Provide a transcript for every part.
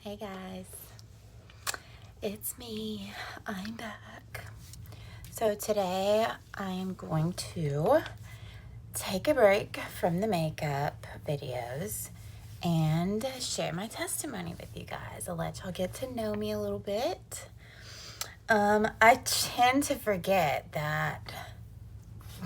Hey guys, it's me. I'm back. So today I am going to take a break from the makeup videos and share my testimony with you guys. I'll let y'all get to know me a little bit. I tend to forget that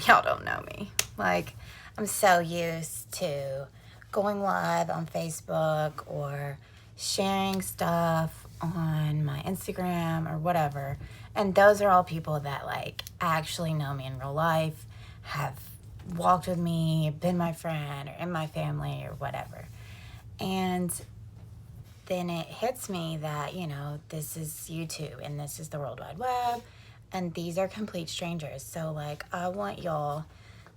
y'all don't know me. Like, I'm so used to going live on Facebook or sharing stuff on my Instagram or whatever. And those are all people that like actually know me in real life, have walked with me, been my friend or in my family or whatever. And then it hits me that, this is YouTube and this is the World Wide Web and these are complete strangers. So like I want y'all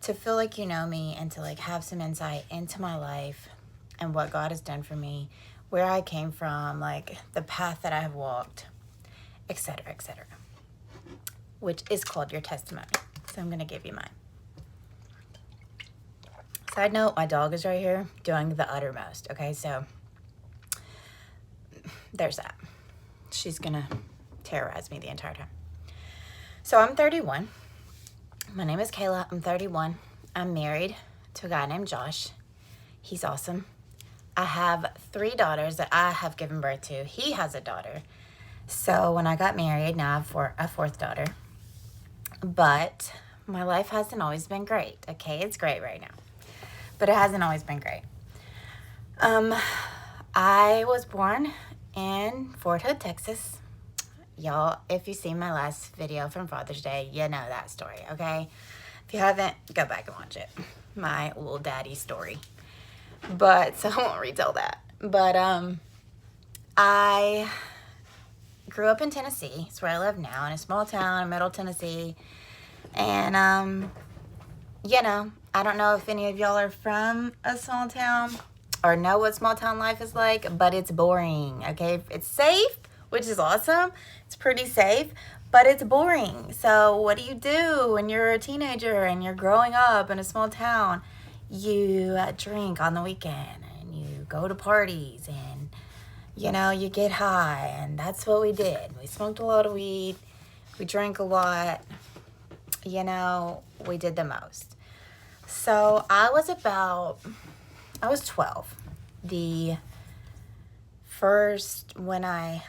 to feel like you know me and to like have some insight into my life and what God has done for me, where I came from, like the path that I have walked, etc., which is called your testimony. So I'm going to give you mine. Side note, my dog is right here doing the uttermost. Okay, so there's that. She's going to terrorize me the entire time. So I'm 31. My name is Kayla. I'm 31. I'm married to a guy named Josh. He's awesome. I have 3 daughters that I have given birth to. He has a daughter. So when I got married, now I have a 4th daughter. But my life hasn't always been great. Okay, it's great right now. But it hasn't always been great. I was born in Fort Hood, Texas. Y'all, if you see my last video from Father's Day, you know that story, okay? If you haven't, go back and watch it. My little daddy story. But, so I won't retell that. But, I grew up in Tennessee. It's where I live now, in a small town in Middle Tennessee. And, I don't know if any of y'all are from a small town or know what small town life is like, but it's boring, okay? It's safe, which is awesome. It's pretty safe, but it's boring. So what do when you're a teenager and you're growing up in a small town? You drink on the weekend and you go to parties and, you get high. And that's what we did. We smoked a lot of weed. We drank a lot. We did the most. So I was 12. The first when I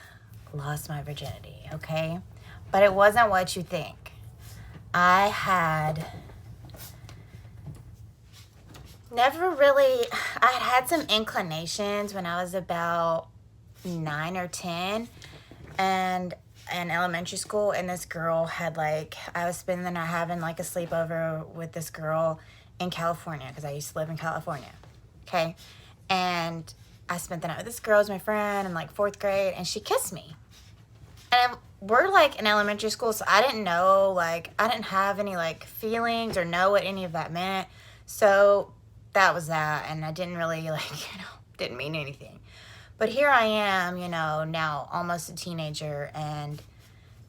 lost my virginity, okay? But it wasn't what you think. I had had some inclinations when I was about 9 or 10 and in elementary school, and this girl had I was spending the night having a sleepover with this girl in California because I used to live in California, okay? And I spent the night with this girl as my friend in 4th grade, and she kissed me. And we're in elementary school, so I didn't know, I didn't have any feelings or know what any of that meant. So that was that, and I didn't really didn't mean anything. But here I am, now almost a teenager and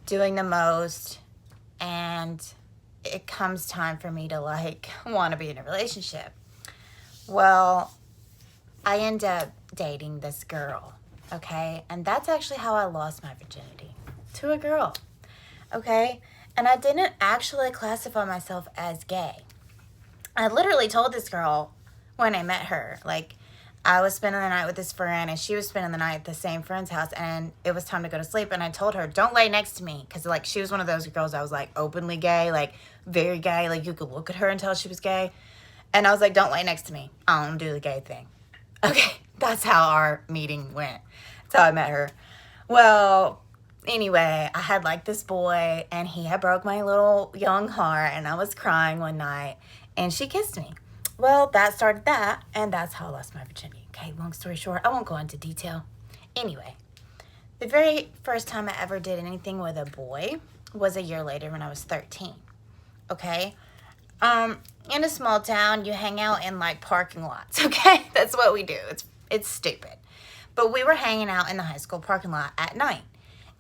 doing the most, and it comes time for me to want to be in a relationship. Well, I end up dating this girl, okay? And that's actually how I lost my virginity, to a girl, okay? And I didn't actually classify myself as gay. I literally told this girl when I met her, I was spending the night with this friend and she was spending the night at the same friend's house, and it was time to go to sleep, and I told her, don't lay next to me, because she was one of those girls that was openly gay, very gay, you could look at her and tell she was gay. And I was like, don't lay next to me. I don't do the gay thing. Okay, that's how our meeting went. That's how I met her. Well, anyway, I had this boy, and he had broke my little young heart, and I was crying one night, and she kissed me. Well, that started that, and that's how I lost my virginity. Okay, long story short, I won't go into detail. Anyway, the very first time I ever did anything with a boy was a year later when I was 13. Okay? In a small town, you hang out in parking lots, okay? That's what we do. It's stupid. But we were hanging out in the high school parking lot at night.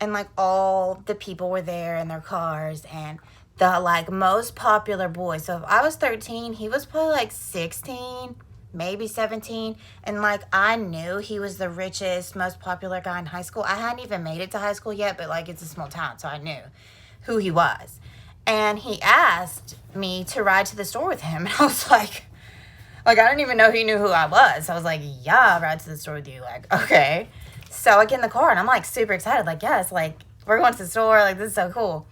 And all the people were there in their cars, and the most popular boy. So if I was 13, he was probably 16, maybe 17. And like, I knew he was the richest, most popular guy in high school. I hadn't even made it to high school yet, but like, it's a small town, so I knew who he was. And he asked me to ride to the store with him. And I was like, I didn't even know he knew who I was. I was like, yeah, I'll ride to the store with you. Like, okay. So I get in the car and I'm like super excited. Like, yes, like we're going to the store. Like, this is so cool.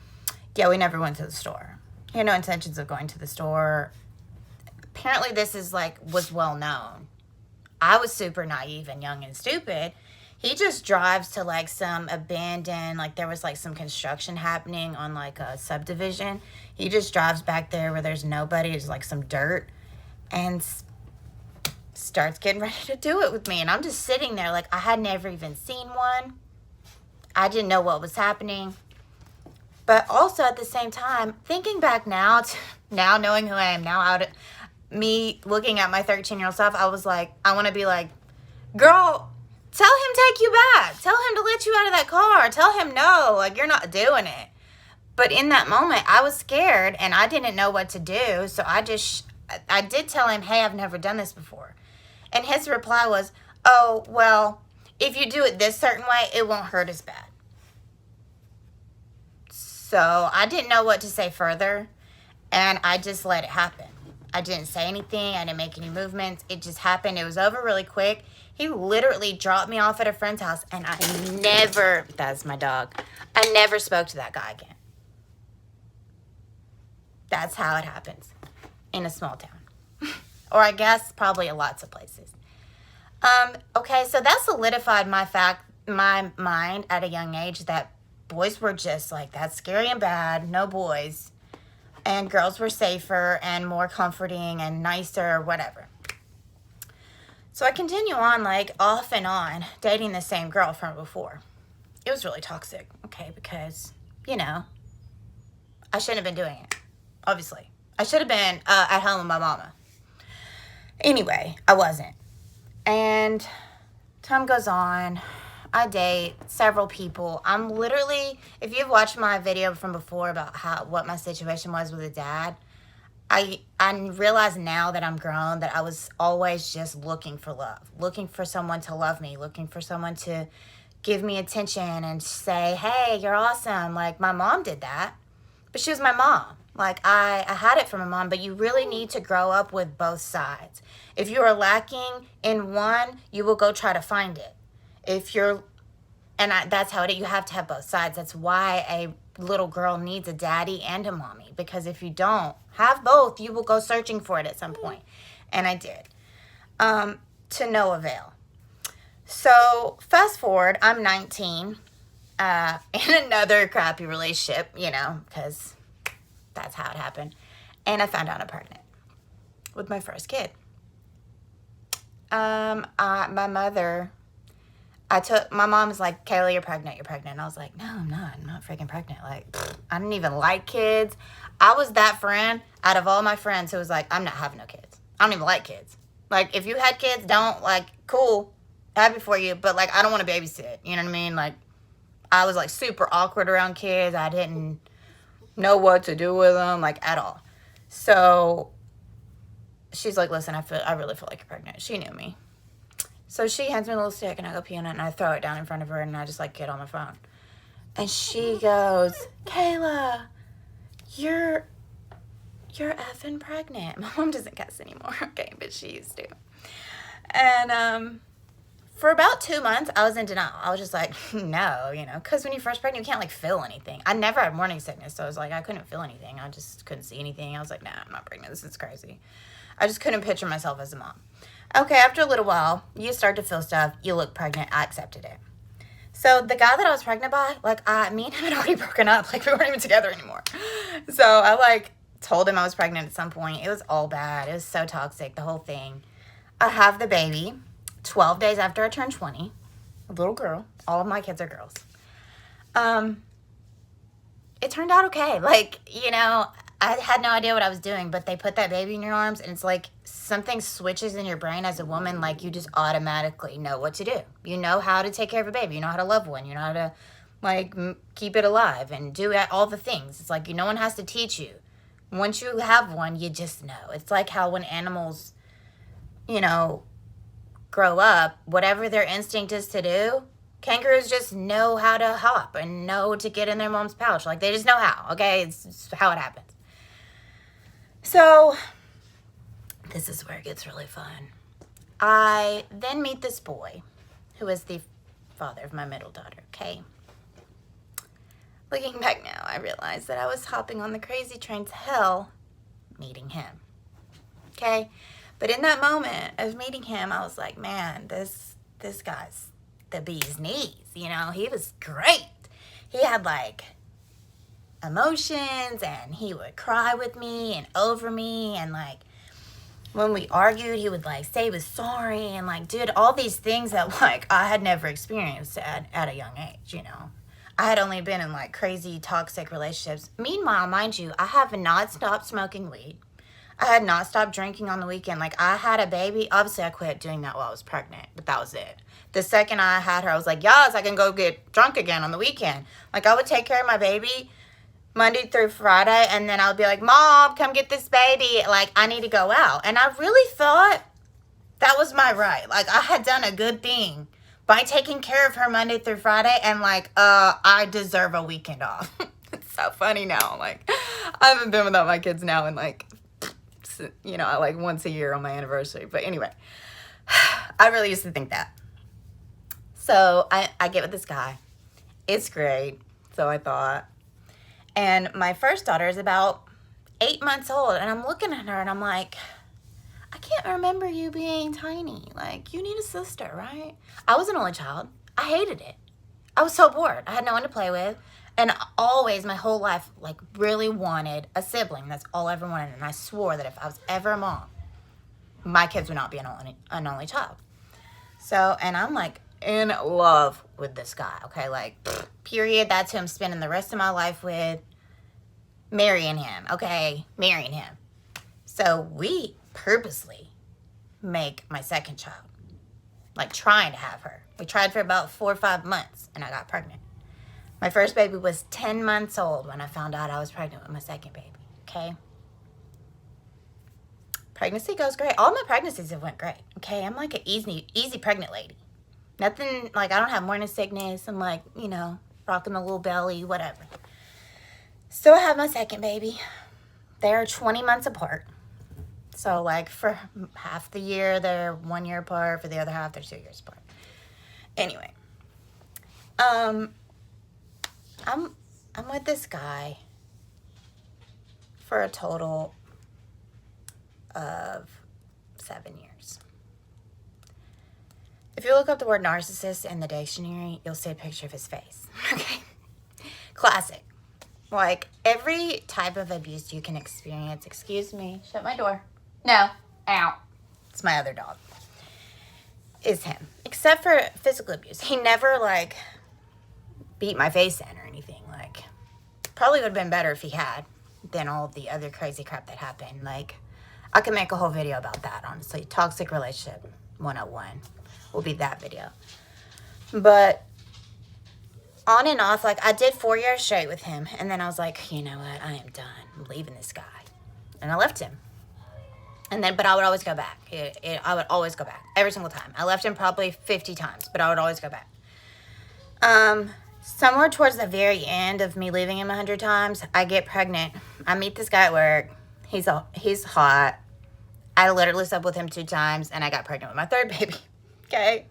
Yeah, we never went to the store. He had no intentions of going to the store. Apparently this is like, was well known. I was super naive and young and stupid. He just drives to like some abandoned, like there was like some construction happening on like a subdivision. He just drives back there where there's nobody. It's like some dirt. And starts getting ready to do it with me. And I'm just sitting there like I had never even seen one. I didn't know what was happening. But also at the same time, thinking back now, now knowing who I am now, me looking at my 13-year-old self, I was like, I want to be like, girl, tell him take you back. Tell him to let you out of that car. Tell him no, like you're not doing it. But in that moment, I was scared and I didn't know what to do. So I did tell him, hey, I've never done this before. And his reply was, oh, well, if you do it this certain way, it won't hurt as bad. So I didn't know what to say further, and I just let it happen. I didn't say anything. I didn't make any movements. It just happened. It was over really quick. He literally dropped me off at a friend's house, and that's my dog. I never spoke to that guy again. That's how it happens in a small town. Or I guess probably lots of places. Okay, so that solidified my mind at a young age that boys were just like, that's scary and bad, no boys. And girls were safer and more comforting and nicer, whatever. So I continue on, like, off and on, dating the same girl from before. It was really toxic, okay, because, you know, I shouldn't have been doing it, obviously. I should have been at home with my mama. Anyway, I wasn't. And time goes on. I date several people. I'm literally, if you've watched my video from before about what my situation was with a dad, I realize now that I'm grown that I was always just looking for love, looking for someone to love me, looking for someone to give me attention and say, hey, you're awesome. Like, my mom did that, but she was my mom. Like, I had it from my mom, but you really need to grow up with both sides. If you are lacking in one, you will go try to find it. That's how it is. You have to have both sides. That's why a little girl needs a daddy and a mommy, because if you don't have both, you will go searching for it at some point. And I did, to no avail. So fast forward, I'm 19, in another crappy relationship, you know, because that's how it happened. And I found out I'm pregnant with my first kid. My mom was like, Kayla, you're pregnant. And I was like, no, I'm not freaking pregnant. Like, I didn't even like kids. I was that friend out of all my friends who was like, I'm not having no kids. I don't even like kids. Like, if you had kids, don't, like, cool, happy for you, but like, I don't want to babysit. You know what I mean? Like, I was like super awkward around kids. I didn't know what to do with them, like, at all. So she's like, listen, I really feel like you're pregnant. She knew me. So she hands me a little stick, and I go pee on it, and I throw it down in front of her, and I just, like, get on my phone. And she goes, Kayla, you're effing pregnant. My mom doesn't cuss anymore, okay, but she used to. And for about 2 months, I was in denial. I was just like, no, you know, because when you're first pregnant, you can't, like, feel anything. I never had morning sickness, so I was like, I couldn't feel anything. I just couldn't see anything. I was like, nah, I'm not pregnant. This is crazy. I just couldn't picture myself as a mom. Okay, after a little while, you start to feel stuff. You look pregnant. I accepted it. So the guy that I was pregnant by, like, me and him had already broken up. Like, we weren't even together anymore. So I, like, told him I was pregnant at some point. It was all bad. It was so toxic, the whole thing. I have the baby 12 days after I turned 20. A little girl. All of my kids are girls. It turned out okay. Like, you know, I had no idea what I was doing, but they put that baby in your arms, and it's like something switches in your brain as a woman. Like, you just automatically know what to do. You know how to take care of a baby. You know how to love one. You know how to, like, keep it alive and do all the things. It's like no one has to teach you. Once you have one, you just know. It's like how when animals, grow up, whatever their instinct is to do, kangaroos just know how to hop and know to get in their mom's pouch. Like, they just know how, okay? It's how it happens. So, this is where it gets really fun. I then meet this boy, who is the father of my middle daughter, okay? Looking back now, I realized that I was hopping on the crazy train to hell meeting him, okay? But in that moment of meeting him, I was like, man, this guy's the bee's knees, He was great. He had, like, emotions, and he would cry with me and over me, and, like, when we argued, he would, like, say he was sorry and, like, did all these things that, like, I had never experienced at a young age, I had only been in, like, crazy toxic relationships. Meanwhile, mind you, I have not stopped smoking weed. I had not stopped drinking on the weekend. Like, I had a baby. Obviously, I quit doing that while I was pregnant, but that was it. The second I had her, I was like, yes, I can go get drunk again on the weekend. Like, I would take care of my baby Monday through Friday, and then I would be like, Mom, come get this baby. Like, I need to go out. And I really thought that was my right. Like, I had done a good thing by taking care of her Monday through Friday, and, like, I deserve a weekend off. It's so funny now. Like, I haven't been without my kids now in, like, like once a year on my anniversary. But anyway, I really used to think that. So I get with this guy. It's great. So I thought. And my first daughter is about 8 months old. And I'm looking at her and I'm like, I can't remember you being tiny. Like, you need a sister, right? I was an only child. I hated it. I was so bored. I had no one to play with. And always, my whole life, like, really wanted a sibling. That's all I ever wanted. And I swore that if I was ever a mom, my kids would not be an only child. So, and I'm, like, in love with this guy, okay? Like, period. That's who I'm spending the rest of my life with. Marrying him, okay? Marrying him. So, we purposely make my second child. Like, trying to have her. We tried for about 4 or 5 months, and I got pregnant. My first baby was 10 months old when I found out I was pregnant with my second baby, okay? Pregnancy goes great. All my pregnancies have went great, okay? I'm like an easy pregnant lady. Nothing, like, I don't have morning sickness. I'm like, rocking the little belly, whatever. So I have my second baby. They're 20 months apart. So, like, for half the year, they're 1 year apart. For the other half, they're 2 years apart. Anyway. I'm with this guy for a total of 7 years. If you look up the word narcissist in the dictionary, you'll see a picture of his face. Okay? Classic. Like, every type of abuse you can experience. Excuse me. Shut my door. No. Ow. It's my other dog. Is him. Except for physical abuse. He never, like, beat my face in or anything. Like, probably would have been better if he had than all the other crazy crap that happened. Like, I could make a whole video about that, honestly. Toxic Relationship 101 will be that video. But on and off, like, I did 4 years straight with him. And then I was like, you know what? I am done. I'm leaving this guy. And I left him. And then, but I would always go back. I would always go back. Every single time. I left him probably 50 times, but I would always go back. Somewhere towards the very end of me leaving him 100 times, I get pregnant. I meet this guy at work. He's hot. I literally slept with him 2 times, and I got pregnant with my third baby. Okay?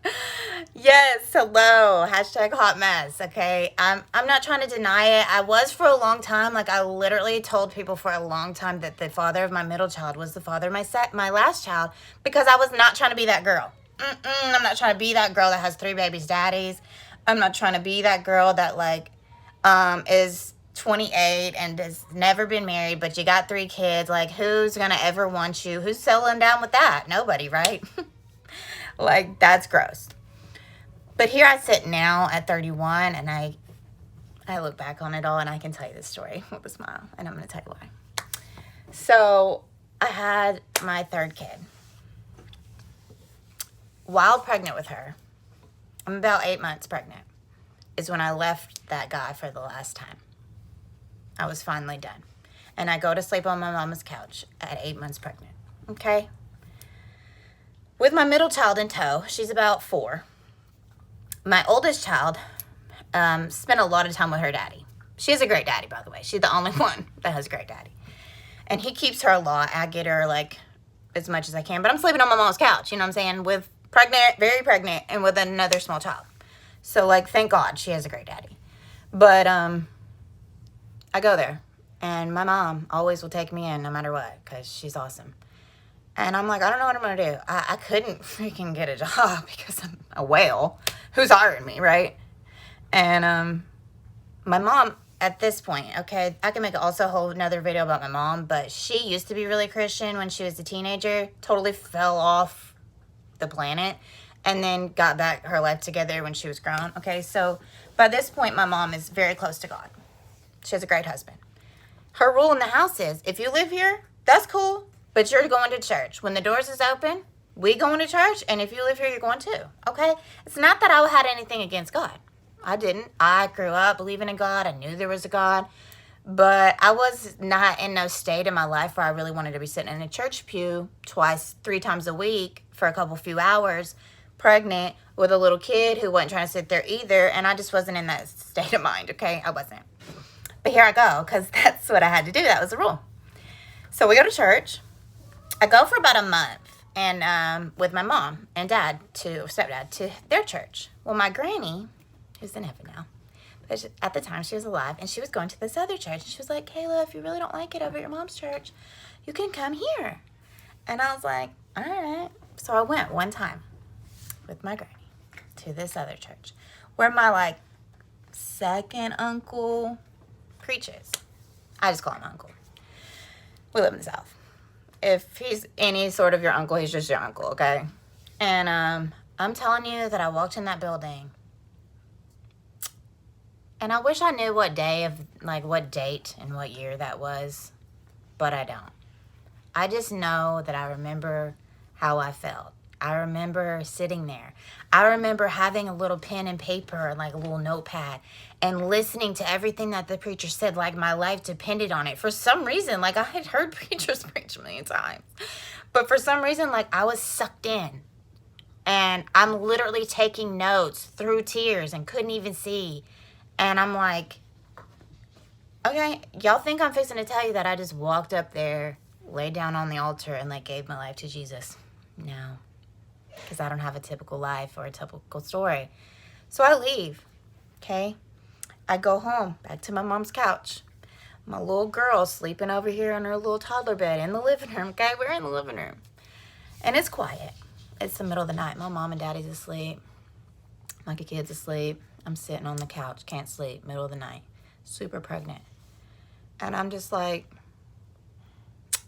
Yes, hello. Hashtag hot mess, okay? I'm not trying to deny it. I was for a long time. Like, I literally told people for a long time that the father of my middle child was the father of my last child, because I was not trying to be that girl. I'm not trying to be that girl that has 3 babies' daddies. I'm not trying to be that girl that, like, is 28 and has never been married, but you got 3 kids. Like, who's going to ever want you? Who's settling down with that? Nobody, right? Like, that's gross. But here I sit now at 31, and I look back on it all, and I can tell you this story with a smile, and I'm going to tell you why. So, I had my 3rd kid. While pregnant with her, I'm about 8 months pregnant, is when I left that guy for the last time. I was finally done. And I go to sleep on my mama's couch at 8 months pregnant. Okay? with my middle child in tow. She's about 4. My oldest child spent a lot of time with her daddy. She has a great daddy, by the way. She's the only one that has a great daddy. And he keeps her a lot. I get her, like, as much as I can. But I'm sleeping on my mom's couch, you know what I'm saying? With pregnant, very pregnant, and with another small child. So, like, thank God she has a great daddy. But I go there. And my mom always will take me in no matter what, because she's awesome. And I'm like, I don't know what I'm going to do. I couldn't freaking get a job because I'm a whale. Who's hiring me, right? And my mom, at this point, okay, I can make also a whole another video about my mom, but she used to be really Christian when she was a teenager, totally fell off the planet, and then got back her life together when she was grown. Okay, so by this point, my mom is very close to God. She has a great husband. Her rule in the house is, if you live here, that's cool, but you're going to church. When the doors is open, we going to church, and if you live here, you're going too, okay? It's not that I had anything against God. I didn't. I grew up believing in God. I knew there was a God, but I was not in no state in my life where I really wanted to be sitting in a church pew 3 times a week for a few hours, pregnant with a little kid who wasn't trying to sit there either, and I just wasn't in that state of mind, okay? I wasn't. But here I go, because that's what I had to do. That was the rule. So we go to church. I go for about a month, and with my mom and stepdad to their church. Well, my granny, who's in heaven now, but at the time she was alive, and she was going to this other church. And she was like, Kayla, if you really don't like it over at your mom's church, you can come here. And I was like, all right. So I went one time with my granny to this other church where my, like, second uncle preaches. I just call him uncle. We live in the South. If he's any sort of your uncle, he's just your uncle, okay? And I'm telling you that I walked in that building, and I wish I knew what date and what year that was, but I don't. I just know that I remember how I felt. I remember sitting there. I remember having a little pen and paper, like a little notepad, and listening to everything that the preacher said, like my life depended on it. For some reason, like I had heard preachers preach a million times, but for some reason, like I was sucked in. And I'm literally taking notes through tears and couldn't even see. And I'm like, okay, y'all think I'm fixing to tell you that I just walked up there, laid down on the altar, and like gave my life to Jesus? No. Because I don't have a typical life or a typical story. So I leave, okay? I go home, back to my mom's couch. My little girl sleeping over here on her little toddler bed in the living room, okay? We're in the living room. And it's quiet. It's the middle of the night. My mom and daddy's asleep. My kid's asleep. I'm sitting on the couch, can't sleep, middle of the night, super pregnant. And I'm just like,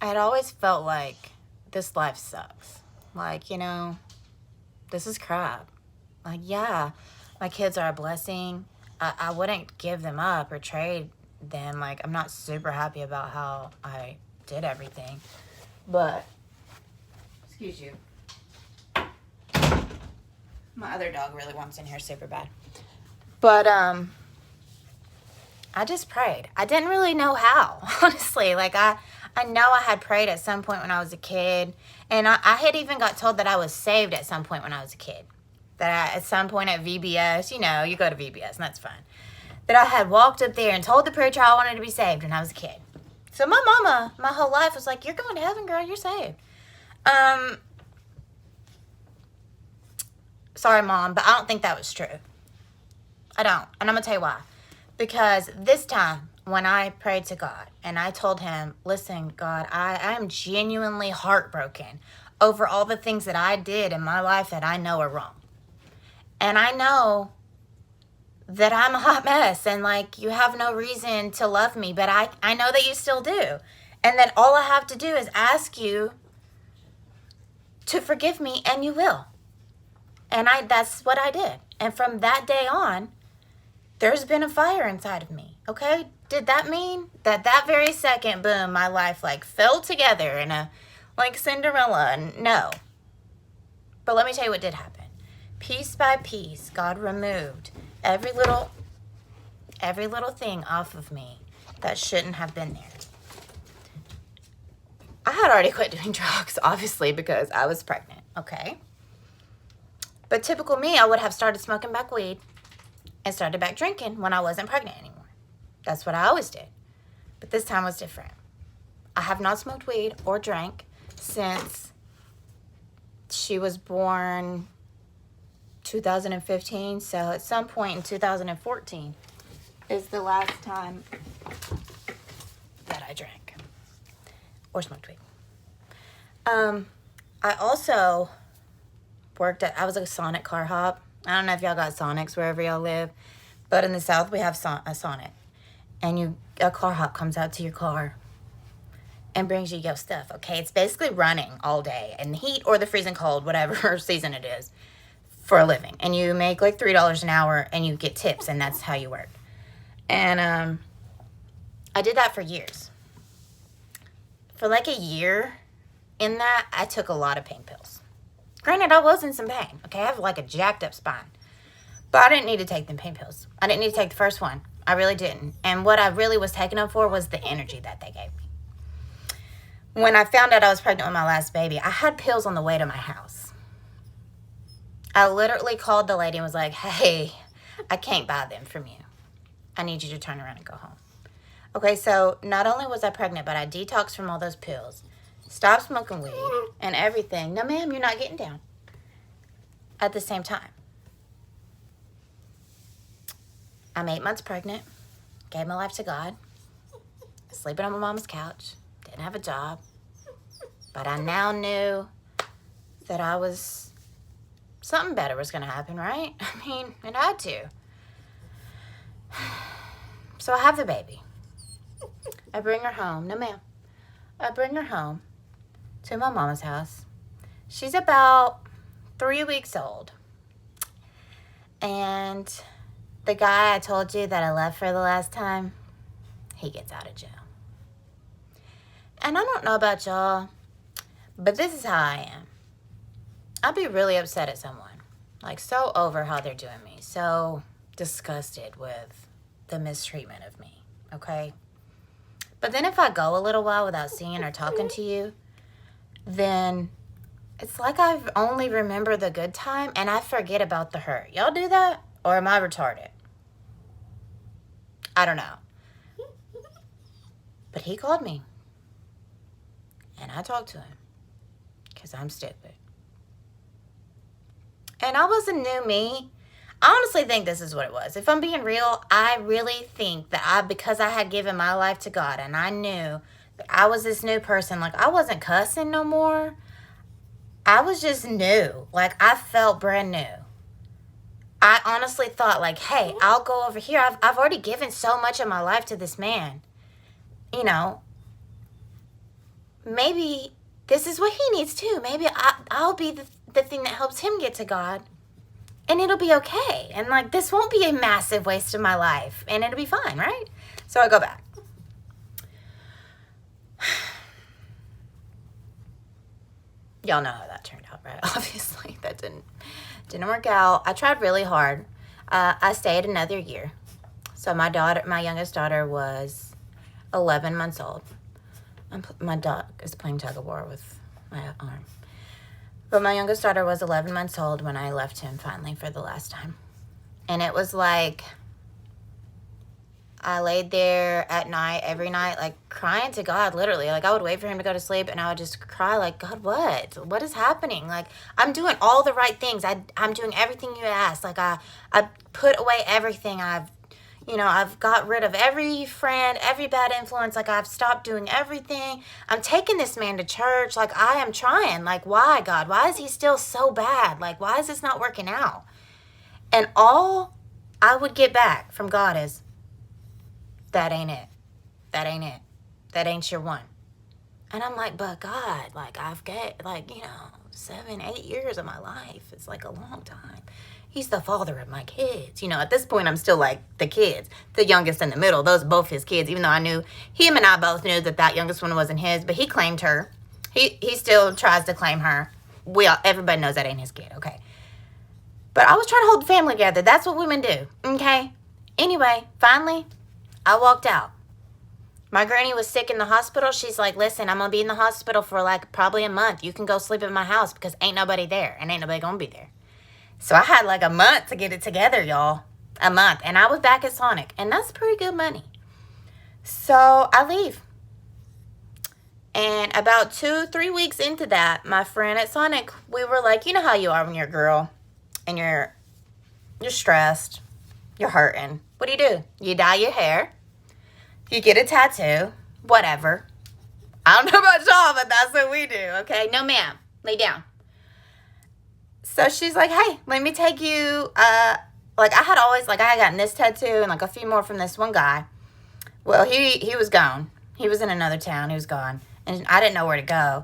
I had always felt like this life sucks. Like, you know, this is crap. Like, yeah, my kids are a blessing. I wouldn't give them up or trade them. Like, I'm not super happy about how I did everything. But, excuse you. My other dog really wants in here super bad. But, I just prayed. I didn't really know how, honestly. Like, I know I had prayed at some point when I was a kid. And I had even got told that I was saved at some point when I was a kid. That at some point at VBS, you know, you go to VBS, and that's fun. That I had walked up there and told the preacher I wanted to be saved when I was a kid. So my mama, my whole life, was like, you're going to heaven, girl. You're saved. Sorry, Mom, but I don't think that was true. I don't. And I'm going to tell you why. Because this time, when I prayed to God and I told him, listen, God, I am genuinely heartbroken over all the things that I did in my life that I know are wrong. And I know that I'm a hot mess and like you have no reason to love me, but I know that you still do. And that all I have to do is ask you to forgive me, and you will. And that's what I did. And from that day on, there's been a fire inside of me, okay? Did that mean that very second, boom, my life like fell together in a, like Cinderella? No. But let me tell you what did happen. Piece by piece, God removed every little thing off of me that shouldn't have been there. I had already quit doing drugs, obviously, because I was pregnant. Okay. But typical me, I would have started smoking back weed and started back drinking when I wasn't pregnant anymore. That's what I always did. But this time was different. I have not smoked weed or drank since she was born 2015. So at some point in 2014 is the last time that I drank or smoked weed. I also I was a Sonic car hop. I don't know if y'all got Sonics wherever y'all live, but in the South we have a Sonic. And a car hop comes out to your car and brings you your stuff, okay? It's basically running all day in the heat or the freezing cold, whatever season it is, for a living. And you make like $3 an hour and you get tips, and that's how you work. And I did that for years. For like a year in that, I took a lot of pain pills. Granted, I was in some pain, okay? I have like a jacked up spine. But I didn't need to take them pain pills. I didn't need to take the first one. I really didn't. And what I really was taking them for was the energy that they gave me. When I found out I was pregnant with my last baby, I had pills on the way to my house. I literally called the lady and was like, hey, I can't buy them from you. I need you to turn around and go home. Okay, so not only was I pregnant, but I detoxed from all those pills, stopped smoking weed and everything. No, ma'am, you're not getting down. At the same time. I'm 8 months pregnant, gave my life to God, sleeping on my mama's couch, didn't have a job, but I now knew that something better was going to happen, right? I mean, it had to. So I have the baby. I bring her home. No, ma'am. I bring her home to my mama's house. She's about 3 weeks old. And the guy I told you that I left for the last time, he gets out of jail. And I don't know about y'all, but this is how I am. I'd be really upset at someone. Like, so over how they're doing me. So disgusted with the mistreatment of me, okay? But then if I go a little while without seeing or talking to you, then it's like I only remember the good time and I forget about the hurt. Y'all do that? Or am I retarded? I don't know. But he called me. And I talked to him. Because I'm stupid. And I was a new me. I honestly think this is what it was. If I'm being real, I really think that because I had given my life to God and I knew that I was this new person, like I wasn't cussing no more. I was just new. Like I felt brand new. I honestly thought like, hey, I'll go over here. I've already given so much of my life to this man. You know, maybe this is what he needs too. Maybe I'll be the thing that helps him get to God. And it'll be okay. And like, this won't be a massive waste of my life. And it'll be fine, right? So I go back. Y'all know how that turned out, right? Obviously, that didn't work out. I tried really hard. I stayed another year. So my youngest daughter was 11 months old. My dog is playing tug of war with my arm. But my youngest daughter was 11 months old when I left him finally for the last time. And it was like, I laid there at night, every night, like crying to God, literally. Like I would wait for him to go to sleep and I would just cry like, God, what? What is happening? Like I'm doing all the right things. I'm doing everything you asked. Like I put away everything. I've got rid of every friend, every bad influence. Like I've stopped doing everything. I'm taking this man to church. Like I am trying. Like why, God? Why is he still so bad? Like why is this not working out? And all I would get back from God is, that ain't it. That ain't it. That ain't your one. And I'm like, but God, like I've got 7, 8 years of my life. It's like a long time. He's the father of my kids. At this point, I'm still like the kids, the youngest in the middle. Those are both his kids, even though him and I both knew that youngest one wasn't his, but he claimed her. He still tries to claim her. Everybody knows that ain't his kid, okay? But I was trying to hold the family together. That's what women do, okay? Anyway, finally, I walked out. My granny was sick in the hospital. She's like, listen, I'm going to be in the hospital for like probably a month. You can go sleep at my house because ain't nobody there and ain't nobody going to be there. So I had like a month to get it together, y'all. A month. And I was back at Sonic. And that's pretty good money. So I leave. And about 2-3 weeks into that, my friend at Sonic, we were like, you know how you are when you're a girl and you're stressed, you're hurting. What do? You dye your hair, you get a tattoo, whatever. I don't know about y'all, but that's what we do, okay? No, ma'am, lay down. So she's like, hey, let me take you, like I had gotten this tattoo and like a few more from this one guy. Well, he was gone. He was in another town. He was gone. And I didn't know where to go.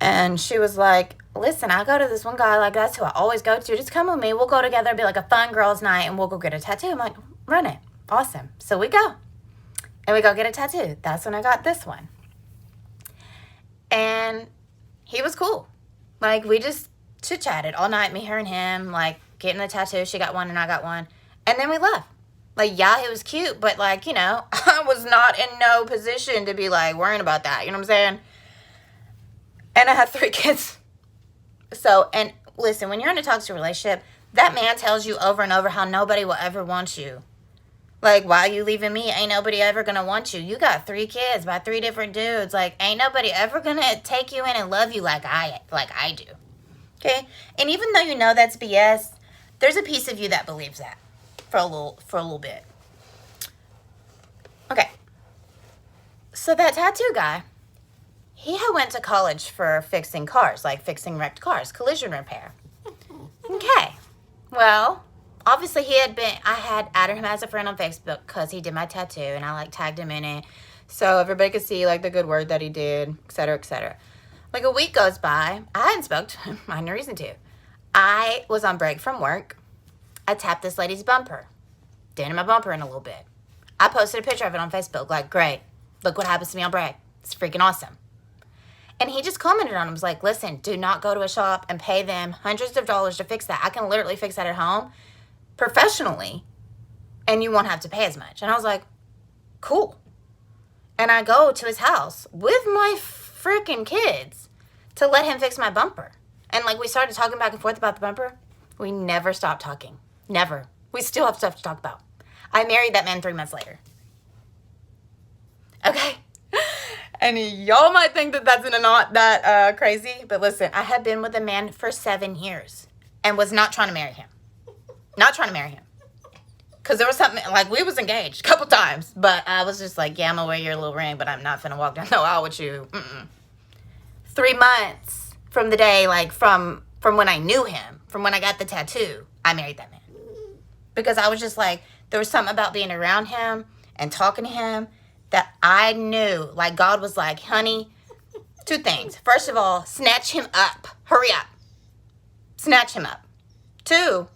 And she was like, listen, I go to this one guy, like that's who I always go to. Just come with me. We'll go together. It'll be like a fun girls' night and we'll go get a tattoo. I'm like, run it. Awesome. So we go. And we go get a tattoo. That's when I got this one. And he was cool. Like we just chit-chatted all night, me, her, and him, like getting the tattoo. She got one and I got one. And then we left. Like, yeah, it was cute, but, like, you know, I was not in no position to be, like, worrying about that. You know what I'm saying? And I had 3 kids. So, and listen, when you're in a toxic relationship, that man tells you over and over how nobody will ever want you. Like, why are you leaving me? Ain't nobody ever going to want you. You got 3 kids by 3 different dudes. Like, ain't nobody ever going to take you in and love you like I do. Okay? And even though you know that's BS, there's a piece of you that believes that. For a little bit. Okay. So that tattoo guy, he had went to college for fixing cars, like fixing wrecked cars, collision repair. Okay. Well, obviously I had added him as a friend on Facebook because he did my tattoo and I like tagged him in it. So everybody could see like the good work that he did, et cetera, et cetera. Like a week goes by. I hadn't spoke to him. I had no reason to. I was on break from work. I tapped this lady's bumper. Dented my bumper in a little bit. I posted a picture of it on Facebook. Like, great. Look what happens to me on break. It's freaking awesome. And he just commented on it. Was like, listen, do not go to a shop and pay them hundreds of dollars to fix that. I can literally fix that at home professionally and you won't have to pay as much. And I was like, cool. And I go to his house with my freaking kids to let him fix my bumper. And like we started talking back and forth about the bumper. We never stopped talking. Never. We still have stuff to talk about. I married that man 3 months later. Okay? And y'all might think that that's not that crazy. But listen, I had been with a man for 7 years and was not trying to marry him. Not trying to marry him. Because there was something, like we was engaged a couple times. But I was just like, yeah, I'm going to wear your little ring. But I'm not finna walk down the aisle with you. 3 months from the day, like from when I knew him. From when I got the tattoo, I married that man. Because I was just like, there was something about being around him and talking to him that I knew. Like God was like, honey, 2 things. First of all, snatch him up. Hurry up. Snatch him up. 2,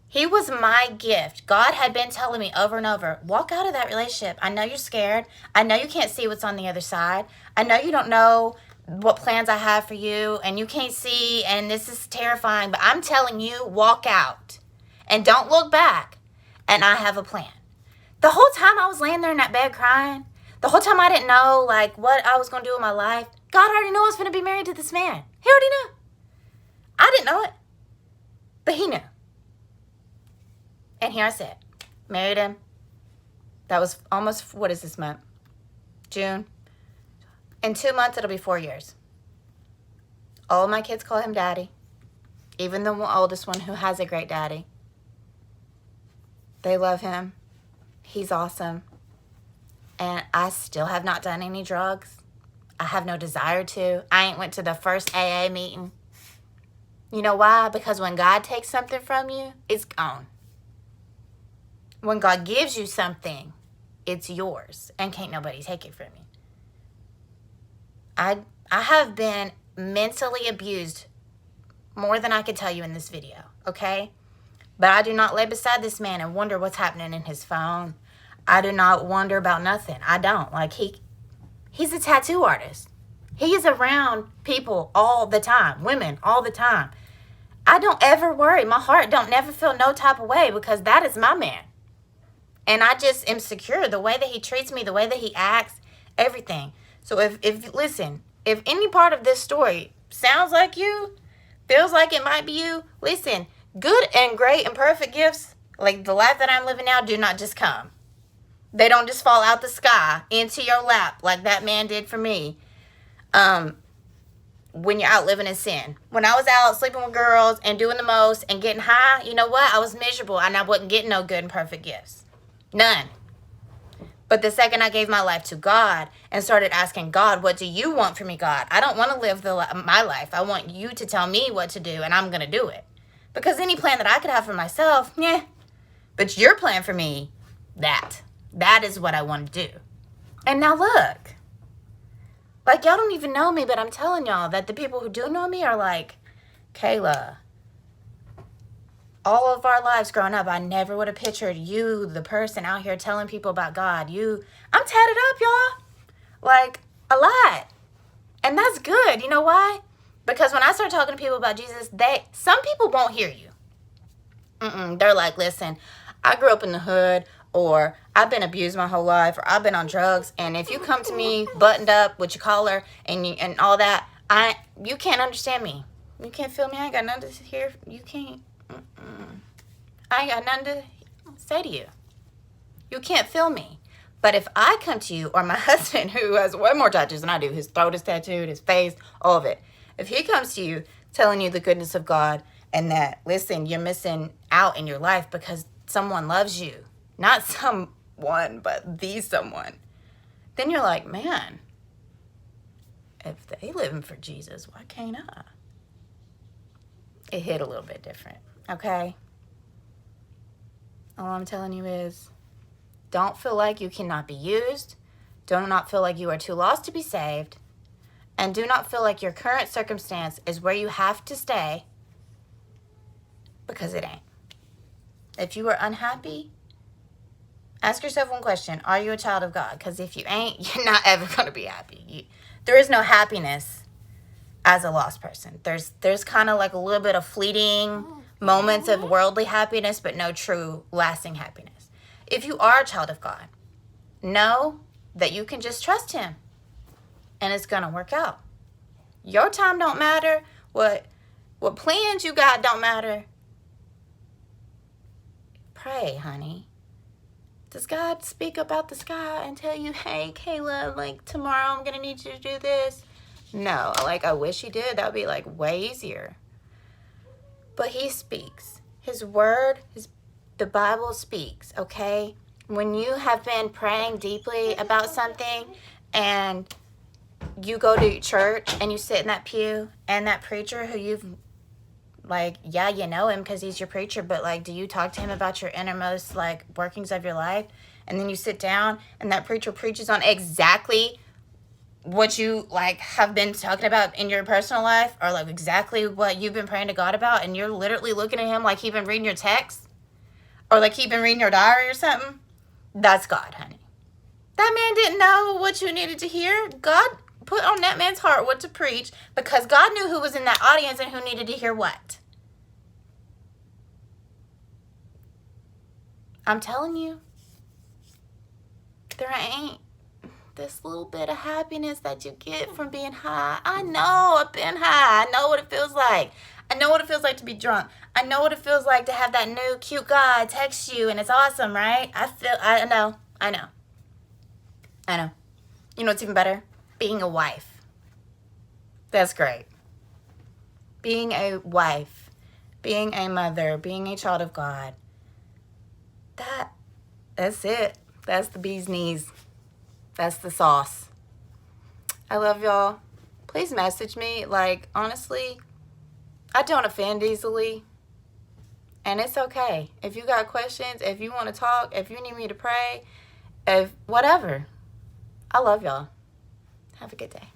he was my gift. God had been telling me over and over, walk out of that relationship. I know you're scared. I know you can't see what's on the other side. I know you don't know what plans I have for you and you can't see and this is terrifying, but I'm telling you, walk out and don't look back and I have a plan. The whole time I was laying there in that bed crying, the whole time I didn't know like what I was going to do with my life, God already knew I was going to be married to this man. He already knew. I didn't know it, but he knew. And here I sit, married him. That was almost, what is this month? June. In 2 months, it'll be 4 years. All of my kids call him daddy. Even the oldest one who has a great daddy. They love him. He's awesome. And I still have not done any drugs. I have no desire to. I ain't went to the first AA meeting. You know why? Because when God takes something from you, it's gone. When God gives you something, it's yours. And can't nobody take it from you. I have been mentally abused more than I could tell you in this video, okay? But I do not lay beside this man and wonder what's happening in his phone. I do not wonder about nothing. I don't. Like, he's a tattoo artist. He is around people all the time, women all the time. I don't ever worry. My heart don't never feel no type of way because that is my man. And I just am secure. The way that he treats me, the way that he acts, everything. So if listen, if any part of this story sounds like you, feels like it might be you, listen, good and great and perfect gifts, like the life that I'm living now, do not just come. They don't just fall out the sky into your lap like that man did for me. When you're out living in sin. When I was out sleeping with girls and doing the most and getting high, you know what? I was miserable and I wasn't getting no good and perfect gifts. None. But the second I gave my life to God and started asking God, what do you want from me, God? I don't want to live my life. I want you to tell me what to do, and I'm going to do it. Because any plan that I could have for myself, yeah. But your plan for me, that is what I want to do. And now look. Like, y'all don't even know me, but I'm telling y'all that the people who do know me are like, Kayla, all of our lives growing up, I never would have pictured you, the person out here telling people about God. I'm tatted up, y'all. Like, a lot. And that's good. You know why? Because when I start talking to people about Jesus, some people won't hear you. They're like, listen, I grew up in the hood, or I've been abused my whole life, or I've been on drugs, and if you come to me buttoned up with your collar and all that, you can't understand me. You can't feel me. I ain't got nothing to hear. You can't. I ain't got nothing to say to you. You can't feel me. But if I come to you, or my husband, who has way more tattoos than I do, his throat is tattooed, his face, all of it. If he comes to you telling you the goodness of God and that, listen, you're missing out in your life because someone loves you, not someone, but the someone, then you're like, man, if they living for Jesus, why can't I? It hit a little bit different, okay? All I'm telling you is, don't feel like you cannot be used. Do not feel like you are too lost to be saved. And do not feel like your current circumstance is where you have to stay, because it ain't. If you are unhappy, ask yourself one question. Are you a child of God? Because if you ain't, you're not ever going to be happy. There is no happiness as a lost person. There's kind of like a little bit of fleeting moments of worldly happiness, but no true lasting happiness. If you are a child of God, know that you can just trust him and it's going to work out. Your time don't matter. What plans you got don't matter. Pray, honey. Does God speak about the sky and tell you, hey, Kayla, like tomorrow I'm going to need you to do this? No, like I wish he did. That would be like way easier. But he speaks. His word, the Bible speaks, okay? When you have been praying deeply about something and you go to church and you sit in that pew and that preacher who you've, like, yeah, you know him because he's your preacher, but like, do you talk to him about your innermost, like, workings of your life? And then you sit down and that preacher preaches on exactly what you, like, have been talking about in your personal life, or like exactly what you've been praying to God about, and you're literally looking at him like he's been reading your text, or like he's been reading your diary or something. That's God, honey. That man didn't know what you needed to hear. God put on that man's heart what to preach because God knew who was in that audience and who needed to hear what. I'm telling you, there ain't this little bit of happiness that you get from being high. I know I've been high. I know what it feels like. I know what it feels like to be drunk. I know what it feels like to have that new cute guy text you and it's awesome, right? I know. You know what's even better? Being a wife. That's great. Being a wife, being a mother, being a child of God. That's it. That's the bee's knees. That's the sauce. I love y'all. Please message me. Like, honestly, I don't offend easily. And it's okay. If you got questions, if you want to talk, if you need me to pray, whatever. I love y'all. Have a good day.